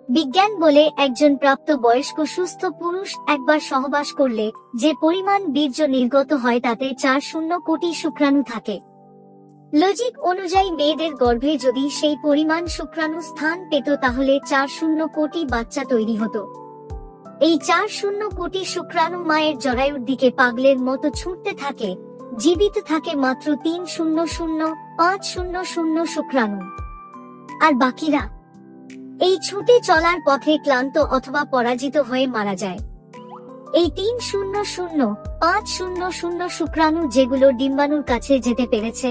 বিজ্ঞান বলে একজন প্রাপ্তবয়স্ক সুস্থ পুরুষ একবার সহবাস করলে যে পরিমাণ বীর্য নির্গত হয় তাতে 4 কোটি শুক্রাণু থাকে। লজিক অনুযায়ী মেয়েদের গর্ভে যদি সেই পরিমাণ শুক্রাণু স্থান পেত তাহলে 4 কোটি বাচ্চা তৈরি হতো। এই 4 কোটি শুক্রাণু মায়ের জরায়ুর দিকে পাগলের মতো ছুটতে থাকে। জীবিত থাকে মাত্র 3,000,500 শুক্রাণু, আর বাকিরা এই ছুটে চলার পথে ক্লান্ত অথবা পরাজিত হয়ে মারা যায়। এই 3,000,500 শুক্রাণু যেগুলো ডিম্বাণুর কাছে যেতে পেরেছে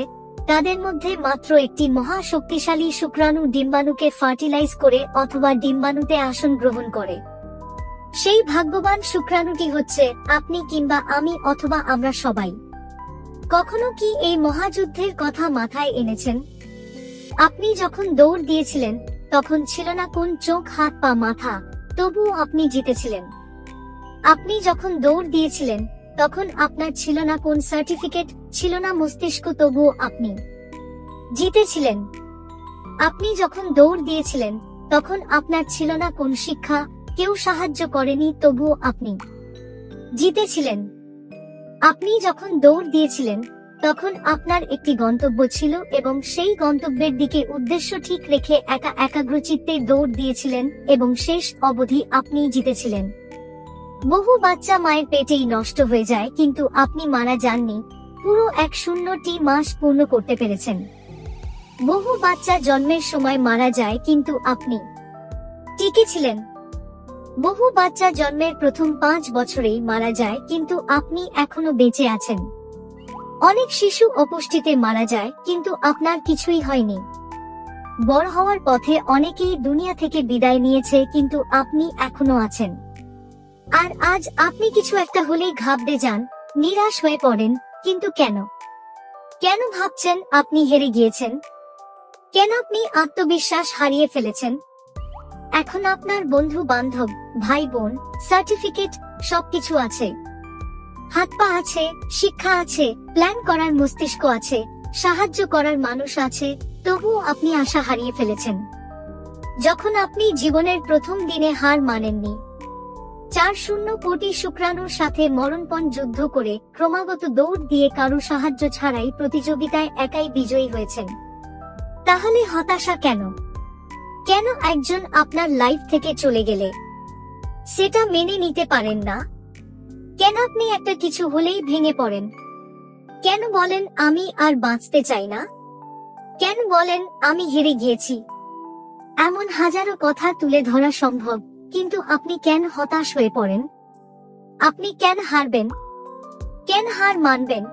তাদের মধ্যে মাত্র একটি মহা শক্তিশালী শুক্রাণু ডিম্বাণুকে ফার্টিলাইজ করে অথবা ডিম্বাণুতে আসন গ্রহণ করে। সেই ভাগ্যবান শুক্রাণুটি হচ্ছে আপনি কিংবা আমি অথবা আমরা সবাই। কখনো কি এই মহাযুদ্ধের কথা মাথায় এনেছেন? আপনি যখন দৌড় দিয়েছিলেন তখন ছিল না কোন চোখ, হাত, পা, মাথা, তবুও আপনি জিতেছিলেন। আপনি যখন দৌড় দিয়েছিলেন তখন আপনার ছিল না কোন সার্টিফিকেট, ছিল না মস্তিষ্ক, তবুও আপনি জিতেছিলেন। আপনি যখন দৌড় দিয়েছিলেন তখন আপনার ছিল না কোন শিক্ষা, কেউ সাহায্য করেনি, তবুও আপনি জিতেছিলেন। আপনি যখন দৌড় দিয়েছিলেন তখন আপনার একটি গন্তব্য ছিল এবং সেই গন্তব্যের দিকে উদ্দেশ্য ঠিক রেখে একাগ্রচিত্তে দৌড় দিয়েছিলেন এবং শেষ অবধি আপনি জিতেছিলেন। বহু বাচ্চা মায়ের পেটেই নষ্ট হয়ে যায় কিন্তু আপনি মারা যাননি, পুরো 100টি মাস পূর্ণ করতে পেরেছেন। বহু বাচ্চা জন্মের সময় মারা যায় কিন্তু আপনি টিকেছিলেন। বহু বাচ্চা জন্মের প্রথম 5 বছরেই মারা যায় কিন্তু আপনি এখনো বেঁচে আছেন। অনেক শিশু অপুষ্টিতে মারা যায় কিন্তু আপনার কিছুই হয়নি। বড় হওয়ার পথে অনেকেই দুনিয়া থেকে বিদায় নিয়েছে কিন্তু আপনি এখনো আছেন। আর আজ আপনি কিছু একটা হলেই ঘাবড়ে যান, নিরাশ হয়ে পড়েন, কিন্তু কেন? কেন ভাবছেন আপনি হেরে গিয়েছেন? কেন আপনি আত্মবিশ্বাস হারিয়ে ফেলেছেন? এখন আপনার বন্ধু বান্ধব, ভাই বোন, সার্টিফিকেট সবকিছু আছে। হাত পা আছে, শিক্ষা আছে, প্ল্যান করার মস্তিষ্ক আছে, সাহায্য করার মানুষ আছে, তবুও আপনি আশা হারিয়ে ফেলেছেন। যখন আপনি জীবনের প্রথম দিনে হার মানেননি, 4 কোটি শুক্রাণুর সাথে মরণপণ যুদ্ধ করে ক্রমাগত দৌড় দিয়ে কারো সাহায্য ছাড়াই প্রতিযোগিতায় একাই বিজয়ী হয়েছেন, তাহলে হতাশা কেন? কেন একজন আপনার লাইফ থেকে চলে গেলে সেটা মেনে নিতে পারেন না? কেন আপনি একটা কিছু হলেই ভেঙে পড়েন? কেন বলেন আমি আর বাঁচতে চাই না? কেন বলেন আমি হেরে গিয়েছি? এমন হাজারো কথা তুলে ধরা সম্ভব, কিন্তু আপনি কেন হতাশ হয়ে পড়েন? আপনি কেন হারবেন? কেন হার মানবেন?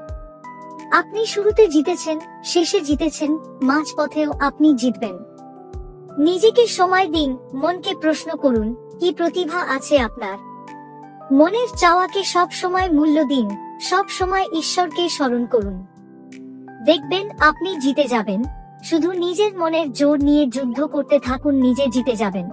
আপনি শুরুতে জিতেছেন, শেষে জিতেছেন, মাঝপথেও আপনি জিতবেন। নিজেকে সময় দিন, মনকে প্রশ্ন করুন, কি প্রতিভা আছে আপনার? মনের চাওয়াকে সব সময় মূল্য দিন, সব সময় ঈশ্বরকে স্মরণ করুন। দেখবেন আপনি জিতে যাবেন। শুধু নিজের মনের জোর নিয়ে যুদ্ধ করতে থাকুন, নিজে জিতে যাবেন।